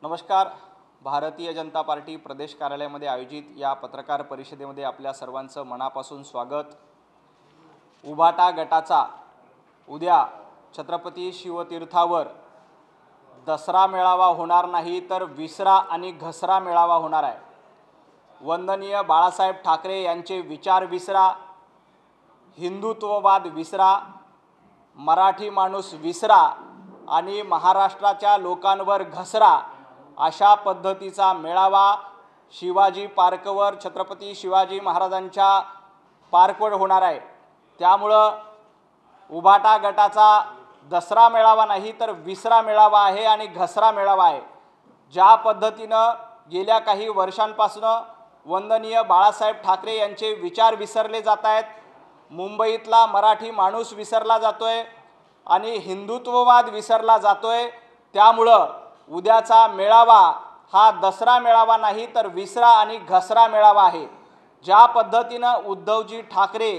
नमस्कार। भारतीय जनता पार्टी प्रदेश कार्यालयामध्ये आयोजित या पत्रकार परिषदेमध्ये आपल्या सर्वांचं मनापासून स्वागत। उभाटा गटाचा उद्या छत्रपती शिवतीर्थावर दसरा मेळावा होणार नाही तर विसरा आणि घसरा मेळावा होणार आहे। वंदनीय बाळासाहेब ठाकरे यांचे विचार विसरा, हिंदुत्ववाद विसरा, मराठी माणूस विसरा आणि महाराष्ट्राच्या लोकांवर घसरा अशा पद्धतीचा मेळावा शिवाजी पार्कवर छत्रपती शिवाजी महाराजांच्या पार्कवर होणार आहे। त्यामुळे उभाटा गटाचा दसरा मेळावा नाही तर विसरा मेळावा आहे आणि घसरा मेळावा आहे। ज्या पद्धतीने गेल्या काही वर्षांपासून वंदनीय बाळासाहेब ठाकरे यांचे विचार विसरले जात आहेत, मुंबईतला मराठी माणूस विसरला जातोय आणि हिंदुत्ववाद विसरला जातोय, त्यामुळे उद्याचा मेळावा हा दसरा मेळावा नाही तर विसरा आणि घसरा मेळावा आहे। ज्या पद्धतीने उद्धवजी ठाकरे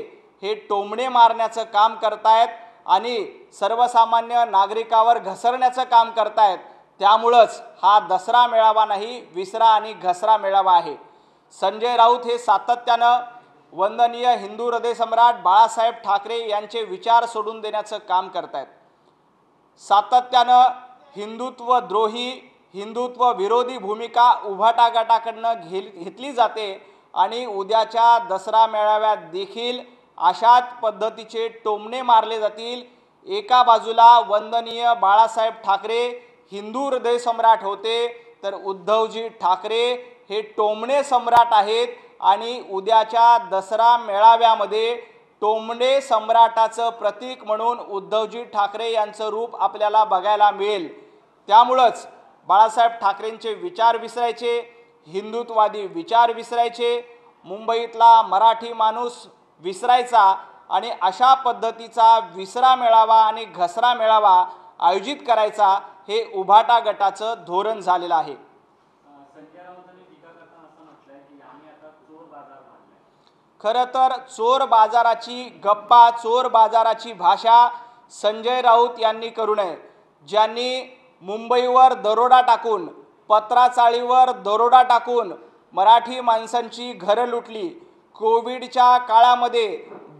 हे टोमणे मारण्याचं काम करतायत आणि सर्वसामान्य नागरिकावर घसरण्याचं काम करतायत, त्यामुळेच हा दसरा मेळावा नाही विसरा आणि घसरा मेळावा आहे। संजय राऊत हे सातत्याने वंदनीय हिंदू हृदय सम्राट बाळासाहेब ठाकरे यांचे विचार सोडून देण्याचं काम करतायत। सातत्याने हिंदुत्व द्रोही, हिंदुत्व विरोधी भूमिका उभाटा गटाकडनं घेतली जाते आणि उद्याच्या दसरा मेळाव्यात देखील अशाच पद्धतीचे टोमणे मारले जातील। एका बाजूला वंदनीय बाळासाहेब ठाकरे हिंदू हृदय सम्राट होते तर उद्धवजी ठाकरे हे टोमणे सम्राट आहेत आणि उद्याच्या दसरा मेळाव्यामध्ये टोमणे सम्राटाचं प्रतीक म्हणून उद्धवजी ठाकरे यांचं रूप आपल्याला बघायला मिळेल। त्यामुळेच बाळासाहेब ठाकरेंचे विचार विसरायचे, हिंदुत्ववादी विचार विसरायचे, मुंबईतला मराठी माणूस विसरायचा आणि अशा पद्धतीचा विसरा मेळावा आणि घसरा मेळावा आयोजित करायचा हे उभाटा गटाचं धोरण झालेलं आहे। खरं तर चोर बाजाराची गप्पा, चोर बाजाराची भाषा संजय राऊत यांनी करू नये। ज्यांनी मुंबईवर दरोडा टाकून, पत्राचाळीवर दरोडा टाकून मराठी माणसांची घरं लुटली, कोविडच्या काळामध्ये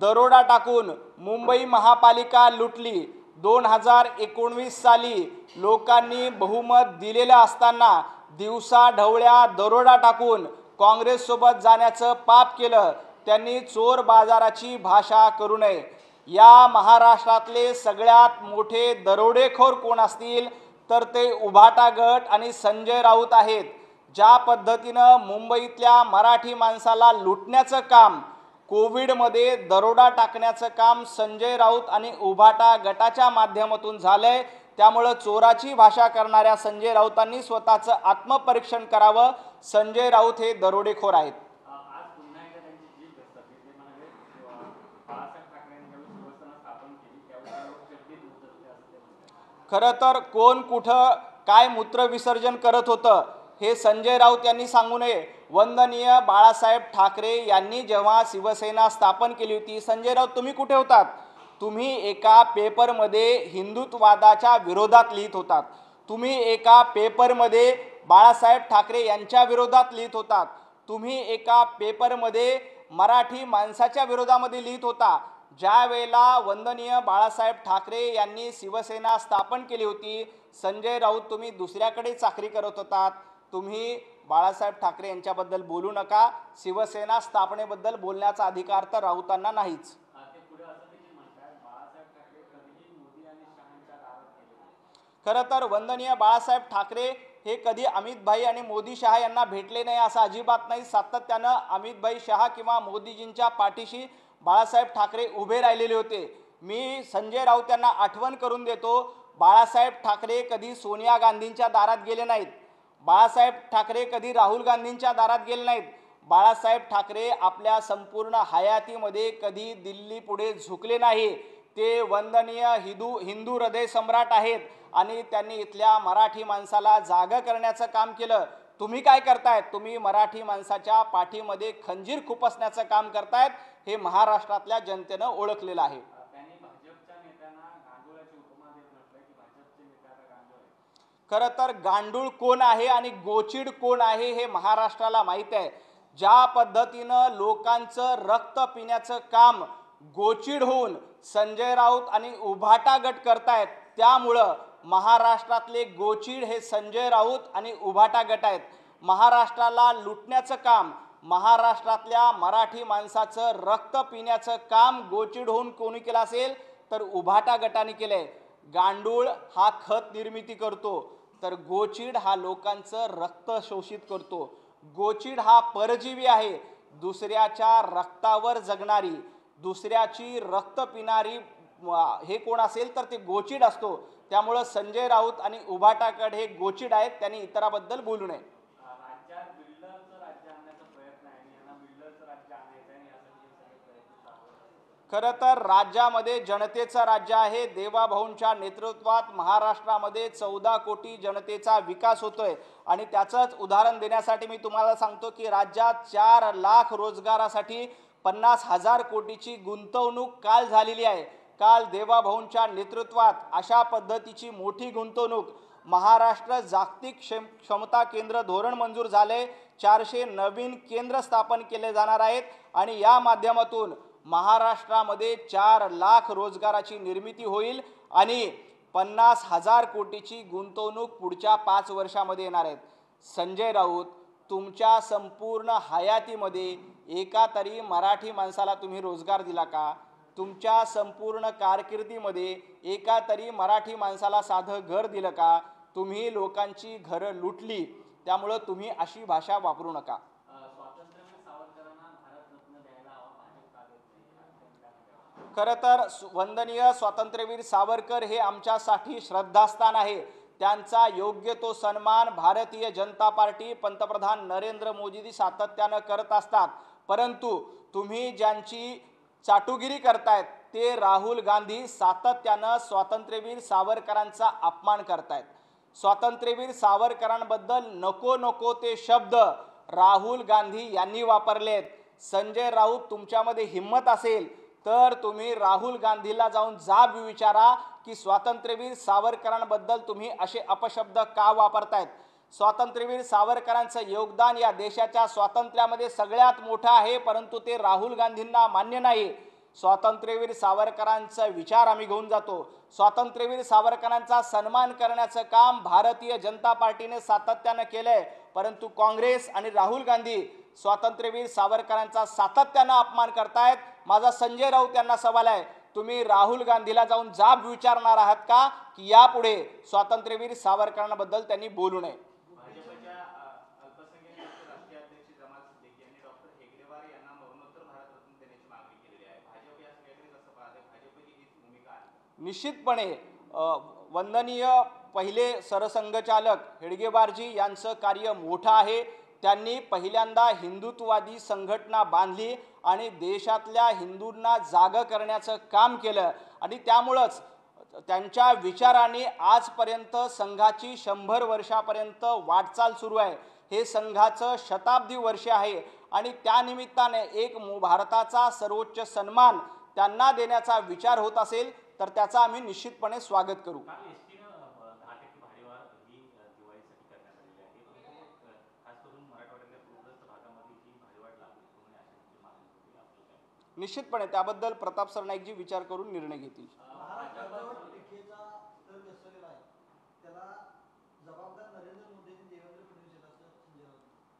दरोडा टाकून मुंबई महापालिका लुटली, 2019 साली लोकांनी बहुमत दिलेलं असताना दिवसा ढवळ्या दरोडा टाकून काँग्रेससोबत जाण्याचं पाप केलं, त्यांनी चोर बाजाराची भाषा करू नये। या महाराष्ट्रातले सगळ्यात मोठे दरोडेखोर कोण असतील तर ते उभाटा गट आणि संजय राऊत आहेत। ज्या पद्धतीने मुंबईतल्या मराठी माणसाला लुटण्याचं काम, कोविडमध्ये दरोडा टाकण्याचं काम संजय राऊत आणि उभाटा गटाच्या माध्यमातून झालंय, त्यामुळे चोराची भाषा करणाऱ्या संजय राऊतांनी स्वतःचं आत्मपरीक्षण करावं। संजय राऊत हे दरोडेखोर आहेत। खरं तर कोण कुठं काय मूत्र विसर्जन करत होतं हे संजय राऊत यांनी सांगू नये। वंदनीय बाळासाहेब ठाकरे यांनी जेव्हा शिवसेना स्थापन केली होती, संजय राऊत तुम्ही कुठे होतात? तुम्ही एका पेपरमध्ये हिंदुत्ववादाच्या विरोधात लिहित होतात, तुम्ही एका पेपरमध्ये बाळासाहेब ठाकरे यांच्या विरोधात लिहित होतात, तुम्ही एका पेपरमध्ये मराठी माणसाच्या विरोधामध्ये लिहित होता। ज्या वेळेला वंदनीय बाळासाहेब ठाकरे यांनी शिवसेना स्थापन केली होती, संजय राऊत तुम्ही दुसऱ्याकडे चाकरी करत होतात। तुम्ही बाळासाहेब ठाकरे यांच्याबद्दल बोलू नका, शिवसेना स्थापनेबद्दल बोलण्याचा अधिकार तर राऊतांना नाहीच। खरं तर वंदनीय बाळासाहेब ठाकरे हे कधी अमितभाई आणि मोदी शहा यांना भेटले नाही असं अजिबात नाही। सातत्यानं अमितभाई शहा किंवा मोदीजींच्या पाठीशी बाळासाहेब ठाकरे उभे राहिलेले होते। मी संजय राऊत यांना आठवण करून देतो, बाळासाहेब ठाकरे कधी सोनिया गांधींच्या दारात गेले नाहीत, बाळासाहेब ठाकरे कधी राहुल गांधींच्या दारात गेले नाहीत। बाळासाहेब ठाकरे आपल्या संपूर्ण हयातीमध्ये कधी दिल्ली पुढे झुकले नाही। ते वंदनीय हिंदू हृदय सम्राट आहेत आणि त्यांनी इथल्या मराठी माणसाला जागं करण्याचं काम केलं। तुम्ही काय करतायत? तुम्ही मराठी माणसाच्या पाठीमध्ये खंजीर खुपसण्याचं काम करतायत, हे महाराष्ट्रातल्या जनतेनं ओळखलेलं आहे। खरं तर गांडूळ कोण आहे आणि गोचिड कोण आहे हे महाराष्ट्राला माहीत आहे. ज्या पद्धतीनं लोकांचं रक्त पिण्याचं काम गोचिड होऊन संजय राऊत आणि उभाटा गट करतायत, त्यामुळं महाराष्ट्रातले गोचिड हे संजय राऊत आणि उभाटा गट आहेत. महाराष्ट्राला लुटण्याचं काम, महाराष्ट्रातल्या मराठी माणसाचं रक्त पिण्याचं काम गोचिड होऊन कोणी केलं असेल तर उभाटा गटाने केलंय. गांडूळ हा खत निर्मिती करतो, तर गोचिड हा लोकांचं रक्त शोषित करतो. गोचिड हा परजीवी आहे, दुसऱ्याच्या रक्तावर जगणारी, दुसऱ्याची रक्त पिणारी हे कोण असेल तर ते गोचिड असतो. त्यामुळं संजय राऊत आणि उभाटाकडे हे गोचिड आहेत, त्यांनी इतराबद्दल बोलू नये. राज्यात बिल्डरचं राज्य आणण्याचा प्रयत्न आहे आणि यांना बिल्डरचं राज्य आणायचं आहे आणि यासाठी सगळे प्रयत्न चालू आहेत. खरं तर राज्यामध्ये जनतेचं राज्य आहे. देवाभाऊंच्या नेतृत्वात महाराष्ट्रामध्ये 14 कोटी जनतेचा विकास होतोय आणि त्याचंच उदाहरण देण्यासाठी मी तुम्हाला सांगतो की राज्यात 4 लाख रोजगारासाठी 50,000 कोटीची गुंतवणूक काल झालेली आहे. काल देवाभाऊंच्या नेतृत्वात अशा पद्धतीची मोठी गुंतवणूक, महाराष्ट्र जागतिक क्षमता केंद्र धोरण मंजूर झाले. 400 नवीन केंद्र स्थापन केले जाणार आहेत आणि या माध्यमातून महाराष्ट्रामध्ये 4 लाख रोजगाराची निर्मिती होईल आणि 50,000 कोटीची गुंतवणूक पुढच्या 5 वर्षामध्ये येणार आहेत. संजय राऊत, तुमच्या संपूर्ण हयातीमध्ये एका तरी मराठी माणसाला तुम्ही रोजगार दिला का? तुमच्या संपूर्ण कारकिर्दीमध्ये एका तरी मराठी माणसाला साधं घर दिलं का? तुम्ही लोकांची घरं लुटली, त्यामुळं तुम्ही अशी भाषा वापरू नका. खरं तर वंदनीय स्वातंत्र्यवीर सावरकर हे आमच्यासाठी श्रद्धास्थान आहे. त्यांचा योग्य तो सन्मान भारतीय जनता पार्टी, पंतप्रधान नरेंद्र मोदी सातत्यानं करत असतात. परंतु तुम्ही ज्यांची चाटुगिरी करतायत ते राहुल गांधी सातत्यानं स्वातंत्र्यवीर सावरकरांचा अपमान करतायत. स्वातंत्र्यवीर सावरकरांबद्दल नको नको ते शब्द राहुल गांधी यांनी वापरलेत. संजय राऊत, तुमच्यामध्ये हिम्मत असेल तर तुम्ही राहुल गांधीला जाऊन जाब विचारा की स्वातंत्र्यवीर सावरकरांबद्दल तुम्ही असे अपशब्द का वापरतायत. स्वातंत्र्यवीर सावरकरांचं योगदान या देशाच्या स्वातंत्र्यामध्ये सगळ्यात मोठं आहे, परंतु ते राहुल गांधींना मान्य नाही. स्वातंत्र्यवीर सावरकरांचा विचार आम्ही घेऊन जातो. स्वातंत्र्यवीर सावरकरांचा सन्मान करण्याचं काम भारतीय जनता पार्टीने सातत्यानं केलंय, परंतु काँग्रेस आणि राहुल गांधी स्वातंत्र्यवीर सावरकरांचा सातत्यानं अपमान करतायत. माझा संजय राऊत यांना सवाल आहे, तुम्ही राहुल गांधीला जाऊन जाब विचारणार आहात का की यापुढे स्वातंत्र्यवीर सावरकरांबद्दल त्यांनी बोलू नये. भाजपच्या अल्पसंख्याक राष्ट्रीय अध्यक्ष जमाल सिद्दीकी यांनी डॉक्टर हेगडेवार यांना मरणोत्तर भारतरत्न देण्याची मागणी केलेली आहे. भाजप या सगळ्याकडे कसं पाहते? भाजपची ही भूमिका आहे. निश्चितपणे वंदनीय पहिले सरसंघचालक हेडगेवारजी यांचं कार्य मोठं आहे. त्यांनी पहिल्यांदा हिंदुत्ववादी संघटना बांधली आणि देशातल्या हिंदूंना जागं करण्याचं काम केलं आणि त्यामुळंच त्यांच्या विचारांनी आजपर्यंत संघाची 100 वर्षापर्यंत वाटचाल सुरू आहे. हे संघाचं शताब्दी वर्ष आहे आणि त्यानिमित्ताने एक भारताचा सर्वोच्च सन्मान त्यांना देण्याचा विचार होत असेल तर त्याचा आम्ही निश्चितपणे स्वागत करू. निश्चितपणे त्याबद्दल प्रताप सरनाईकजी विचार करून निर्णय घेतील.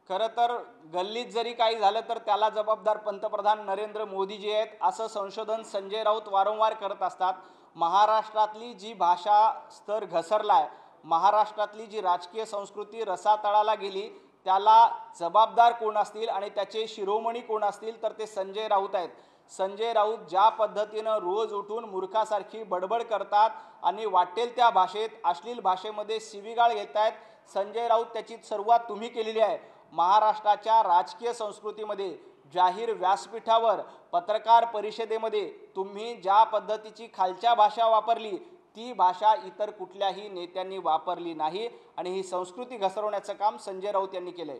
खरं तर गल्लीत जरी काही झालं तर त्याला जबाबदार पंतप्रधान नरेंद्र मोदीजी आहेत, असं संशोधन संजय राऊत वारंवार करत असतात. महाराष्ट्रातली जी भाषा स्तर घसरलाय, महाराष्ट्रातली जी राजकीय संस्कृती रसातळाला गेली, त्याला जबाबदार कोण असतील आणि त्याचे शिरोमणी कोण असतील तर ते संजय राऊत आहेत. संजय राऊत ज्या पद्धतीनं रोज उठून मूर्खासारखी बडबड करतात आणि वाटेल त्या भाषेत, अश्लील भाषेमध्ये शिवीगाळ घेत आहेत, संजय राऊत त्याची सुरुवात तुम्ही केलेली आहे. महाराष्ट्राच्या राजकीय संस्कृतीमध्ये जाहीर व्यासपीठावर, पत्रकार परिषदेमध्ये तुम्ही ज्या पद्धतीची खालच्या भाषा वापरली ती भाषा इतर कुठल्याही नेत्यांनी वापरली नाही आणि ही संस्कृती घसरवण्याचं काम संजय राऊत यांनी केलंय.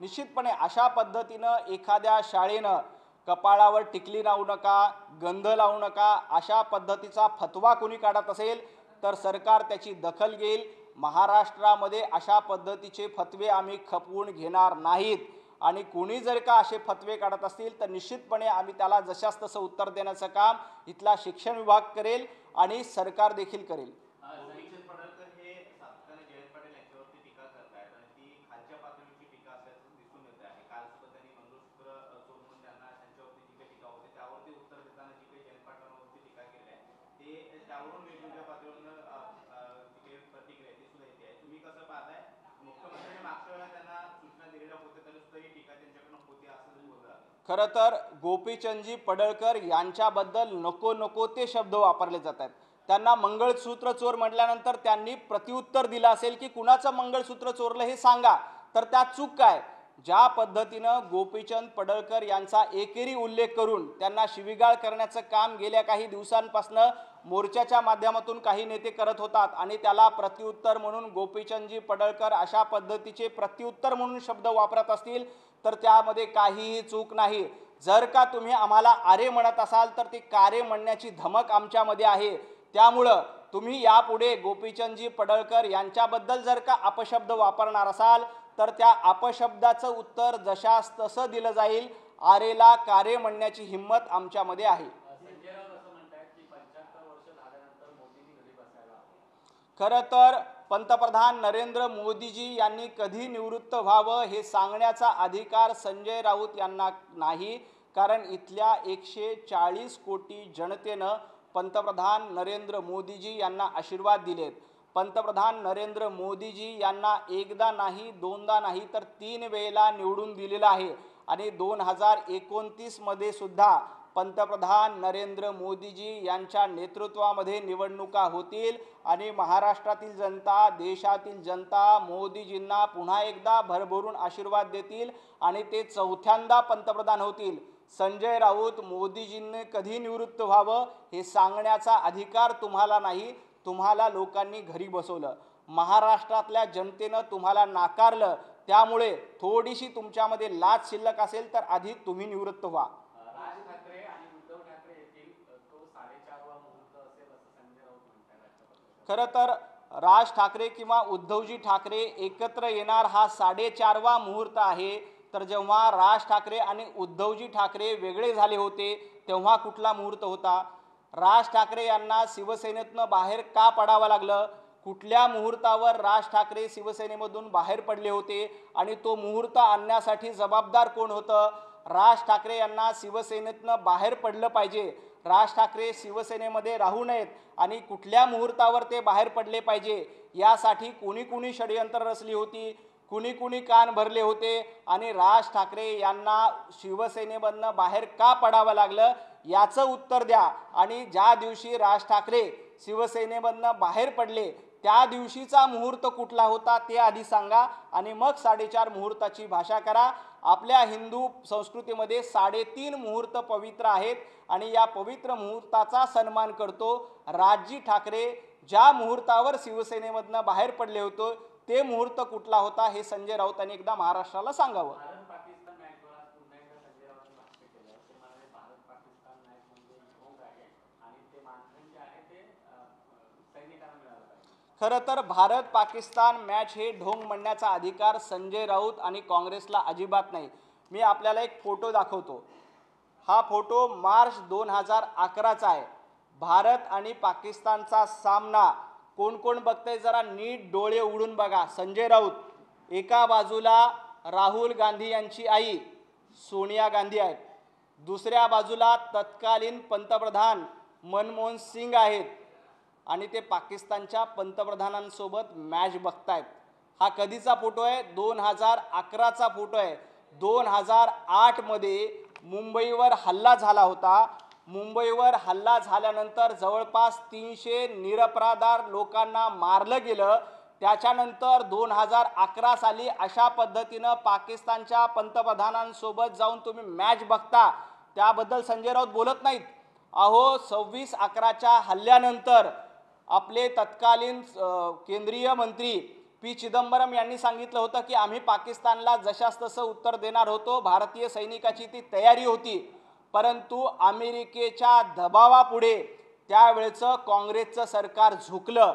निश्चितपणे अशा पद्धतीनं एखाद्या शाळेनं कपाळावर टिकली लावू नका, गंध लावू नका, अशा पद्धतीचा फतवा कोणी काढत असेल तर सरकार त्याची दखल घेईल. महाराष्ट्रामध्ये अशा पद्धतीचे फतवे आम्ही खपवून घेणार नाहीत आणि कोणी जर का असे फतवे काढत असतील तर निश्चितपणे आम्ही त्याला जशास तसं उत्तर देण्याचं काम इथला शिक्षण विभाग करेल आणि सरकार देखील करेल. समीक्षक पडळकर हे सातत्याने जयंत पाटील यांच्यावरती टीका करतायत आणि ती खालच्या पातळीची टीका असल्याचं दिसून येत आहे. काल सुद्धा त्यांनी मंगळसूत्र चोर म्हणून त्यांच्यावरती जी काही टीका होती त्यावरती उत्तर देताना जी काही जयंत पाटलांवरती टीका केली आहे ते त्यावरून वेगवेगळ्या पातळीवरून जी काही प्रतिक्रिया ती सुद्धा येते आहे. तुम्ही कसं पाहताय? मुख्यमंत्र्यांनी मागच्या वेळेला त्यांना सूचना दिलेल्या होत्या तरी सुद्धा ही टीका त्यांच्याकडून होती असं बोललं. खरं तर गोपीचंदजी पडळकर यांच्याबद्दल नको नको ते शब्द वापरले जात आहेत. त्यांना मंगळसूत्र चोर म्हटल्यानंतर त्यांनी प्रत्युत्तर दिलं असेल की कुणाचं मंगळसूत्र चोरलं हे सांगा, तर त्यात चूक काय? ज्या पद्धतीनं गोपीचंद पडळकर यांचा एकेरी उल्लेख करून त्यांना शिवीगाळ करण्याचं काम गेल्या काही दिवसांपासून मोर्चाच्या माध्यमातून काही नेते करत होतात आणि त्याला प्रत्युत्तर म्हणून गोपीचंदजी पडळकर अशा पद्धतीचे प्रत्युत्तर म्हणून शब्द वापरत असतील तर त्यामध्ये काहीही चूक नाही. जर का तुम्ही आम्हाला आरे म्हणत असाल तर ते कारे म्हणण्याची धमक आमच्यामध्ये आहे. त्यामुळं तुम्ही यापुढे गोपीचंदजी पडळकर यांच्याबद्दल जर का अपशब्द वापरणार असाल तर त्या अपशब्दाचं उत्तर जशास तसं दिलं जाईल. आरेला कारे म्हणण्याची हिंमत आमच्यामध्ये आहे. खरं तर पंतप्रधान नरेंद्र मोदीजी यांनी कधी निवृत्त व्हावं हे सांगण्याचा अधिकार संजय राऊत यांना नाही, कारण इथल्या 140 कोटी जनतेनं पंतप्रधान नरेंद्र मोदीजी यांना आशीर्वाद दिलेत. पंतप्रधान नरेंद्र मोदीजी यांना एकदा नाही, दोनदा नाही तर 3 वेळेला निवडून दिलेलं आहे आणि 2029 मध्ये सुद्धा पंतप्रधान नरेंद्र मोदीजी यांच्या नेतृत्वामध्ये निवडणुका होतील आणि महाराष्ट्रातील जनता, देशातील जनता मोदीजींना पुन्हा एकदा भरभरून आशीर्वाद देतील आणि ते चौथ्यांदा पंतप्रधान होतील. संजय राऊत मोदीजींनी कधी निवृत्त व्हावं हे सांगण्याचा अधिकार तुम्हाला नाही. तुम्हाला लोकांनी घरी बसवलं, महाराष्ट्रातल्या जनतेनं तुम्हाला नाकारलं, त्यामुळे थोडीशी तुमच्यामध्ये लाज शिल्लक असेल तर आधी तुम्ही निवृत्त व्हा. राज ठाकरे आणि उद्धव ठाकरे येथील तो 4:30 मुहूर्त असेल असं संजय राऊत म्हणतात. खरं तर राज ठाकरे किंवा उद्धवजी ठाकरे एकत्र येणार हा 4:30 मुहूर्त आहे. तर जेव्हा राज ठाकरे आणि उद्धवजी ठाकरे वेगळे झाले होते तेव्हा कुठला मुहूर्त होता? राज ठाकरे यांना शिवसेनेतनं बाहेर का पडावं लागलं? कुठल्या मुहूर्तावर राज ठाकरे शिवसेनेमधून बाहेर पडले होते आणि तो मुहूर्त आणण्यासाठी जबाबदार कोण होतं? राज ठाकरे यांना शिवसेनेतनं बाहेर पडलं पाहिजे. राज ठाकरे शिवसेनेमध्ये राहू नयेत आणि कुठल्या मुहूर्तावर ते बाहेर पडले पाहिजे यासाठी कुणी षडयंत्र रचली होती, कुणी कान भरले होते आणि राज ठाकरे यांना शिवसेनेमधनं बाहेर का पडावं लागलं याचं उत्तर द्या. आणि ज्या दिवशी राज ठाकरे शिवसेनेमधनं बाहेर पडले त्या दिवशीचा मुहूर्त कुठला होता ते आधी सांगा आणि मग 4:30 मुहूर्ताची भाषा करा. आपल्या हिंदू संस्कृतीमध्ये 3.5 मुहूर्त पवित्र आहेत आणि या पवित्र मुहूर्ताचा सन्मान करतो. राजजी ठाकरे ज्या मुहूर्तावर शिवसेनेमधनं बाहेर पडले होते ते मुहूर्त कुठला होता हे संजय राऊतांनी एकदा महाराष्ट्राला सांगावं. खरं तर भारत पाकिस्तान मॅच हे ढोंग म्हणण्याचा अधिकार संजय राऊत आणि काँग्रेसला अजिबात नाही. मी आपल्याला एक फोटो दाखवतो. हा फोटो मार्च 2011चा आहे. भारत आणि पाकिस्तानचा सामना कोण कोण बघतंय जरा नीट डोळे उघडून बघा. संजय राऊत, एका बाजूला राहुल गांधी यांची आई सोनिया गांधी आहेत, दुसऱ्या बाजूला तत्कालीन पंतप्रधान मनमोहन सिंग आहेत आणि ते पाकिस्तानच्या पंतप्रधानांसोबत मॅच बघतायत. हा कधीचा फोटो आहे? 2011चा फोटो आहे. 2008 मध्ये मुंबईवर हल्ला झाला होता. मुंबईवर हल्ला झाल्यानंतर जवळपास 300 निरपराध लोकांना मारलं गेलं. त्याच्यानंतर 2011 साली अशा पद्धतीनं पाकिस्तानच्या पंतप्रधानांसोबत जाऊन तुम्ही मॅच बघता, त्याबद्दल संजय राऊत बोलत नाहीत. अहो 26/11च्या हल्ल्यानंतर आपले तत्कालीन केंद्रीय मंत्री पी चिदंबरम यांनी सांगितलं होतं की आम्ही पाकिस्तानला जशास तसं उत्तर देणार होतो, भारतीय सैनिकाची ती तयारी होती, परंतु अमेरिकेच्या दबावापुढे त्यावेळेचं काँग्रेसचं सरकार झुकलं.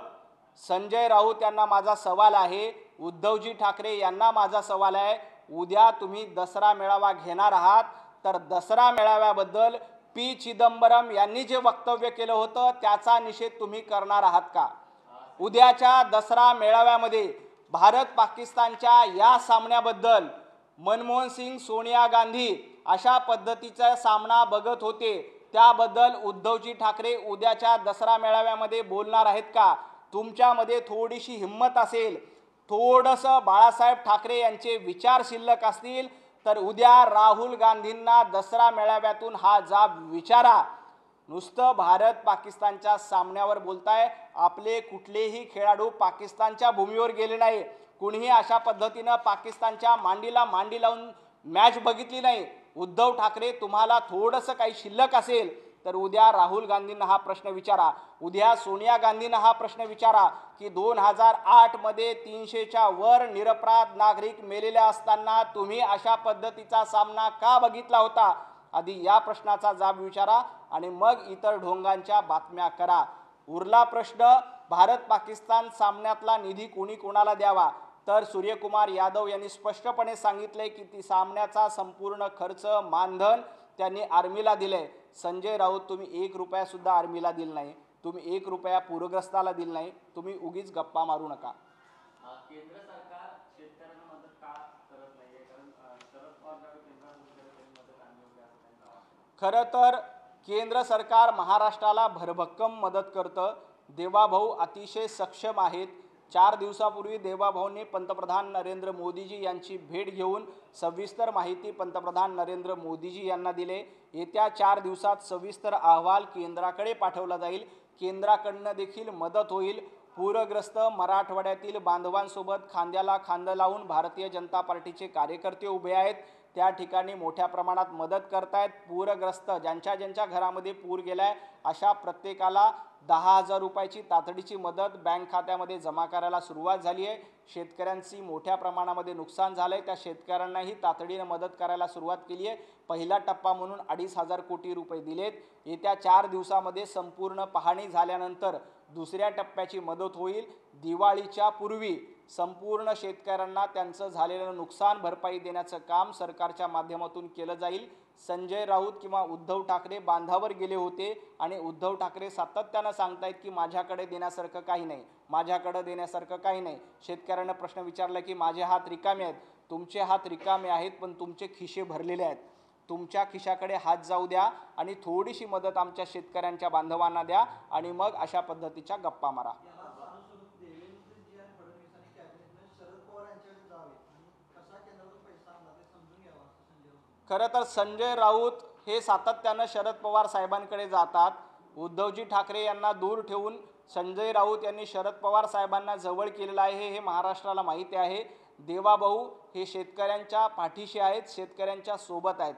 संजय राऊत यांना माझा सवाल आहे, उद्धवजी ठाकरे यांना माझा सवाल आहे, उद्या तुम्ही दसरा मेळावा घेणार आहात तर दसरा मेळाव्याबद्दल पी चिदंबरम यांनी जे वक्तव्य केलं होतं त्याचा निषेध तुम्ही करणार आहात का? उद्याच्या दसरा मेळाव्यामध्ये भारत पाकिस्तानच्या या सामन्याबद्दल मनमोहन सिंग, सोनिया गांधी अशा पद्धतीचा सामना बघत होते, त्याबद्दल उद्धवजी ठाकरे उद्याच्या दसरा मेळाव्यामध्ये बोलणार आहेत का? तुमच्यामध्ये थोडीशी हिंमत असेल, थोडंसं बाळासाहेब ठाकरे यांचे विचार शिल्लक असतील तर उद्या राहुल गांधींना दसरा मेळाव्यातून हा जाब विचारा. नुसतं भारत पाकिस्तानच्या सामन्यावर बोलताय, आपले कुठलेही खेळाडू पाकिस्तानच्या भूमीवर गेले नाही, कुणीही अशा पद्धतीनं पाकिस्तानच्या मांडीला मांडी लावून मॅच बघितली नाही. उद्धव ठाकरे, तुम्हाला थोडंसं काही शिल्लक असेल तर उद्या राहुल गांधींना हा प्रश्न विचारा, उद्या सोनिया गांधींना हा प्रश्न विचारा की 2008 मध्ये 300च्या वर निरपराध नागरिक मेलेले असताना तुम्ही अशा पद्धतीचा सामना का बघितला होता? आधी या प्रश्नाचा जाब विचारा आणि मग इतर ढोंगांच्या बातम्या करा. उरला प्रश्न भारत पाकिस्तान सामन्यातला निधी कोणी कोणाला द्यावा, तर सूर्यकुमार यादव यांनी स्पष्टपणे सांगितले की ती सामन्याचा संपूर्ण खर्च, मानधन त्यांनी आर्मीला दिले. संजय राऊत, तुम्ही 1 रुपया सुद्धा आर्मीला दिला नाही, तुम्ही 1 रुपया पूरग्रस्ताला दिला नाही, तुम्ही उगीच गप्पा मारू नका. केंद्र सरकार शेतकऱ्यांना मदत का करत नाहीये? कारण शरद पवार केंद्रात मदत आणली होती असं त्यांना वाटतं. खरं तर केंद्र सरकार महाराष्ट्राला भरभक्कम मदत करतं. देवाभाऊ अतिशय सक्षम आहेत. 4 दिवसापूर्वी देवाभाऊंनी पंतप्रधान नरेंद्र मोदीजी यांची भेट घेऊन सविस्तर माहिती पंतप्रधान नरेंद्र मोदीजी यांना दिले. येत्या 4 दिवसात सविस्तर अहवाल केंद्राकडे पाठवला जाईल. केंद्राकडनं देखील मदत होईल. पूरग्रस्त मराठवाड्यातील बांधवांसोबत खांद्याला खांदा लावून भारतीय जनता पार्टीचे कार्यकर्ते उभे आहेत. त्या ठिकाणी मोठ्या प्रमाणात मदत करतायत. पूरग्रस्त ज्यांच्या घरामध्ये पूर गेलाय अशा प्रत्येकाला 10,000 रुपयाची तातडीची मदत बँक खात्यामध्ये जमा करायला सुरुवात झाली आहे. शेतकऱ्यांची मोठ्या प्रमाणामध्ये नुकसान झालंय, त्या शेतकऱ्यांनाही तातडीने मदत करायला सुरुवात केली आहे. पहिला टप्पा म्हणून 2,500 कोटी रुपये दिलेत. येत्या 4 दिवसामध्ये संपूर्ण पाहणी झाल्यानंतर दुसऱ्या टप्प्याची मदत होईल. दिवाळीच्या पूर्वी संपूर्ण शेतकऱ्यांना त्यांचं झालेलं नुकसान भरपाई देण्याचं काम सरकारच्या माध्यमातून केलं जाईल. संजय राऊत किंवा उद्धव ठाकरे बांधावर गेले होते आणि उद्धव ठाकरे सातत्यानं सांगतायत की माझ्याकडे देण्यासारखं काही नाही, माझ्याकडे देण्यासारखं काही नाही. शेतकऱ्यांना प्रश्न विचारला की माझे हात रिकामे आहेत. तुमचे हात रिकामे आहेत पण तुमचे खिशे भरलेले आहेत. तुमच्या खिशाकडे हात जाऊ द्या आणि थोडीशी मदत आमच्या शेतकऱ्यांच्या बांधवांना द्या आणि मग अशा पद्धतीच्या गप्पा मारा. खरं तर संजय राऊत हे सातत्यानं शरद पवार साहेबांकडे जातात. उद्धवजी ठाकरे यांना दूर ठेवून संजय राऊत यांनी शरद पवार साहेबांना जवळ केलेलं आहे हे महाराष्ट्राला माहिती आहे. देवाभाऊ हे शेतकऱ्यांच्या पाठीशी आहेत, शेतकऱ्यांच्या सोबत आहेत.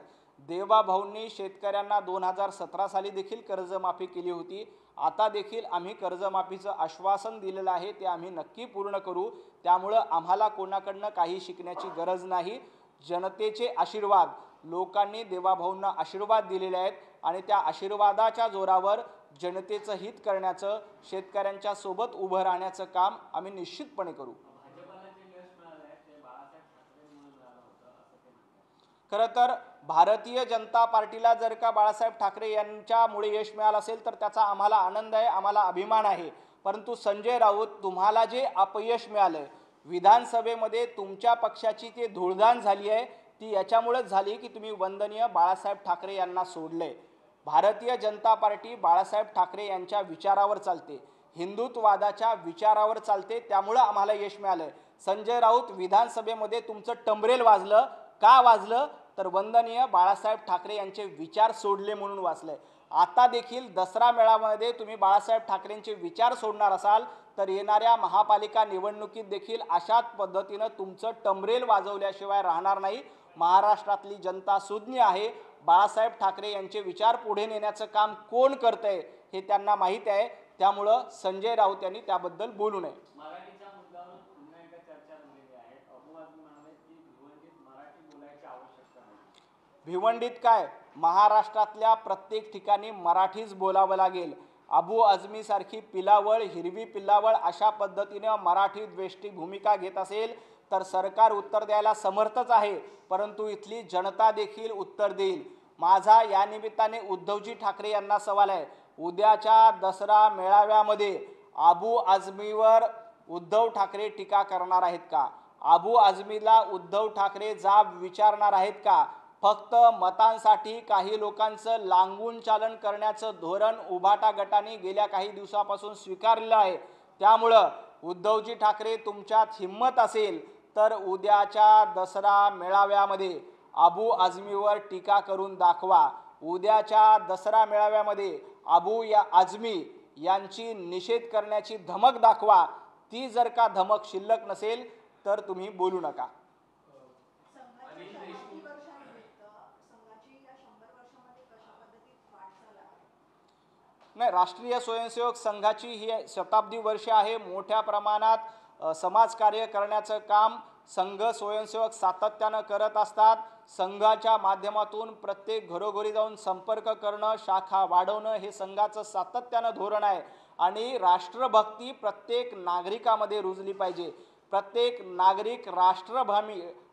देवाभाऊंनी शेतकऱ्यांना 2017 साली देखील कर्जमाफी केली होती. आता देखील आम्ही कर्जमाफीचं आश्वासन दिलेलं आहे, ते आम्ही नक्की पूर्ण करू. त्यामुळं आम्हाला कोणाकडनं काही शिकण्याची गरज नाही. जनतेचे आशीर्वाद, लोकांनी देवाभाऊंना आशीर्वाद दिलेले आहेत आणि त्या आशीर्वादाच्या जोरावर जनतेचं हित करण्याचं, शेतकऱ्यांच्या सोबत उभं राहण्याचं काम आम्ही निश्चितपणे करू. खरं तर भारतीय जनता पार्टीला जर का बाळासाहेब ठाकरे यांच्यामुळे यश मिळालं असेल तर त्याचा आम्हाला आनंद आहे, आम्हाला अभिमान आहे. परंतु संजय राऊत, तुम्हाला जे अपयश मिळालं विधानसभेमध्ये, तुमच्या पक्षाची ते धूळदाण झाली आहे, ती याच्यामुळेच झाली की तुम्ही वंदनीय बाळासाहेब ठाकरे यांना सोडले. भारतीय जनता पार्टी बाळासाहेब ठाकरे यांच्या विचारावर चालते, हिंदुत्ववादाच्या विचारावर चालते. त्यामुळं आम्हाला यश मिळालं. संजय राऊत, विधानसभेमध्ये तुमचं टंबरेल वाजलं. का वाजलं? तर वंदनीय बाळासाहेब ठाकरे यांचे विचार सोडले म्हणून वाचले. आता देखील दसरा मेळाव्यामध्ये तुम्ही बाळासाहेब ठाकरेंचे विचार सोडणार असाल तर येणाऱ्या महापालिका निवडणुकीत देखील अशाच पद्धतीनं तुमचं टंबरेल वाजवल्याशिवाय राहणार नाही. महाराष्ट्रातली जनता सुज्ञ आहे. बाळासाहेब ठाकरे यांचे विचार पुढे नेण्याचं काम कोण करतंय हे त्यांना माहीत आहे. त्यामुळं संजय राऊत यांनी त्याबद्दल बोलू नये. भिवंडीत काय, महाराष्ट्रातल्या प्रत्येक ठिकाणी मराठीच बोलावं लागेल। अबू आझमी सारखी पिलावळ, हिरवी पिलावळ अशा पद्धतीने मराठी द्वेष्टी भूमिका घेत असेल तर सरकार उत्तर द्यायला समर्थच आहे, परंतु इथली जनता देखील उत्तर देईल। माझा या निमित्ताने उद्धवजी ठाकरे यांना सवाल आहे, उद्याच्या दसरा मेळाव्यामध्ये अबू आझमीवर उद्धव ठाकरे टीका करणार आहेत का? अबू आझमीला उद्धव ठाकरे जाब विचारणार आहेत का? फक्त मतांसाठी काही लोकांचं लांगून चालन करण्याचं धोरण उभाटा गटाने गेल्या काही दिवसापासून स्वीकारलेलं आहे। त्यामुळं उद्धवजी ठाकरे, तुमच्यात हिम्मत असेल तर उद्याच्या दसरा मेळाव्यामध्ये अबू आझमीवर टीका करून दाखवा। उद्याच्या दसरा मेळाव्यामध्ये अबू आझमी यांची निषेध करण्याची धमक दाखवा। ती जर का धमक शिल्लक नसेल तर तुम्ही बोलू नका। नाही, राष्ट्रीय स्वयंसेवक संघाची ही शताब्दी वर्ष आहे। मोठ्या प्रमाणात समाजकार्य करण्याचं काम संघ स्वयंसेवक सातत्यानं करत असतात। संघाच्या माध्यमातून प्रत्येक घरोघरी जाऊन संपर्क करणं, शाखा वाढवणं हे संघाचं सातत्यानं धोरण आहे। आणि राष्ट्रभक्ती प्रत्येक नागरिकामध्ये रुजली पाहिजे। प्रत्येक नागरिक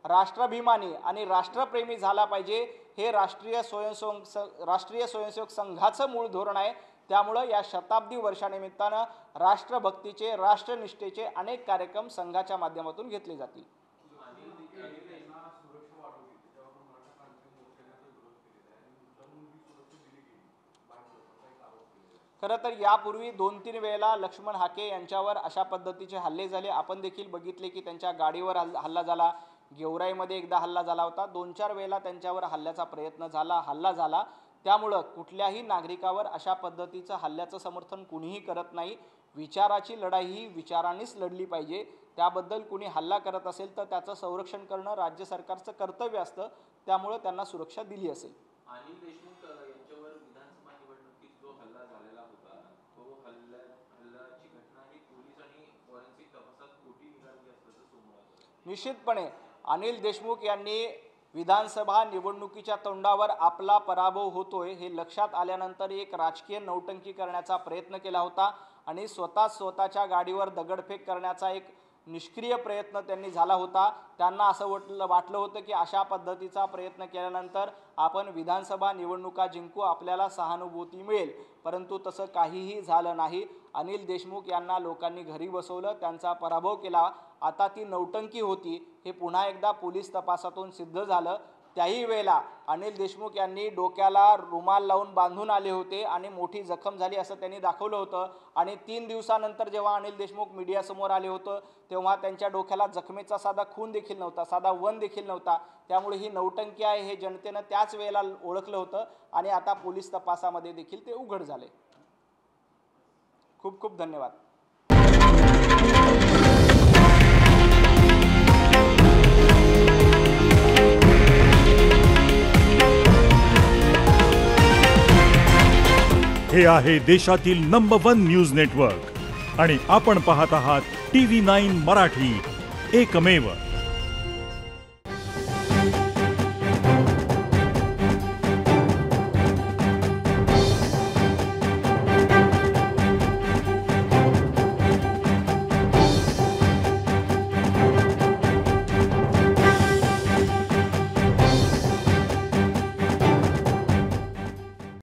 राष्ट्राभिमानी आणि राष्ट्रप्रेमी झाला पाहिजे, हे राष्ट्रीय स्वयंसेवक संघाचं मूळ धोरण आहे। त्यामुळे या शताब्दी वर्षानिमित्तानं राष्ट्रभक्तीचे, राष्ट्रनिष्ठेचे अनेक कार्यक्रम संघाच्या माध्यमातून घेतले जातील। खरं तर यापूर्वी 2-3 वेळेला लक्ष्मण हाके यांच्यावर अशा पद्धतीचे हल्ले झाले। आपण देखील बघितले की त्यांच्या गाडीवर हल्ला झाला, गेवराईमध्ये एकदा हल्ला झाला होता, 2-4 वेळेला त्यांच्यावर हल्ल्याचा प्रयत्न झाला, हल्ला झाला। त्यामुळे कुठल्याही नागरिकावर अशा पद्धतीचं हल्ल्याचं समर्थन कुणीही करत नाही। विचाराची लढाई ही विचारांनीच लढली पाहिजे। त्याबद्दल कुणी हल्ला करत असेल तर त्याचं संरक्षण करणं राज्य सरकारचं कर्तव्य असतं, त्यामुळे त्यांना सुरक्षा दिली असेल। अनिल देशमुख यांच्यावर विधानसभा निवडणुकीत जो हल्ला झालेला होता, तो हल्ल्याची घटना ही पोलीस आणि फॉरेन्सिक तपासात खोटी निघाली असल्याचं समोर आलं। निश्चितपणे अनिल देशमुख यांनी विधानसभा निवडणुकीच्या तोंडावर आपला पराभव होतोय हे लक्षात आल्यानंतर एक राजकीय नौटंकी करण्याचा प्रयत्न केला होता आणि स्वतःच्या गाडीवर दगडफेक करण्याचा एक निष्क्रिय प्रयत्न त्यांनी झाला होता। त्यांना असं वाटलं होतं की अशा पद्धतीचा प्रयत्न केल्यानंतर आपण विधानसभा निवडणुका जिंकू, आपल्याला सहानुभूती मिळेल, परंतु तसं काहीही झालं नाही। अनिल देशमुख यांना लोकांनी घरी बसवलं, त्यांचा पराभव केला। आता ती नौटंकी होती हे पुन्हा एकदा पोलीस तपासातून सिद्ध झालं। त्याही वेळेला अनिल देशमुख यांनी डोक्याला रुमाल लावून बांधून आले होते आणि मोठी जखम झाली असं त्यांनी दाखवलं होतं। आणि 3 दिवसानंतर जेव्हा अनिल देशमुख मीडियासमोर आले होते तेव्हा त्यांच्या डोक्याला जखमेचा साधा खून देखील नव्हता, साधा वन देखील नव्हता। त्यामुळे ही नौटंकी आहे हे जनतेनं त्याच वेळेला ओळखलं होतं आणि आता पोलीस तपासामध्ये देखील ते उघड झाले। खूप खूप धन्यवाद। हे आहे देशातील नंबर 1 न्यूज नेटवर्क आणि आपण पाहत आहात TV9 मराठी, एकमेव।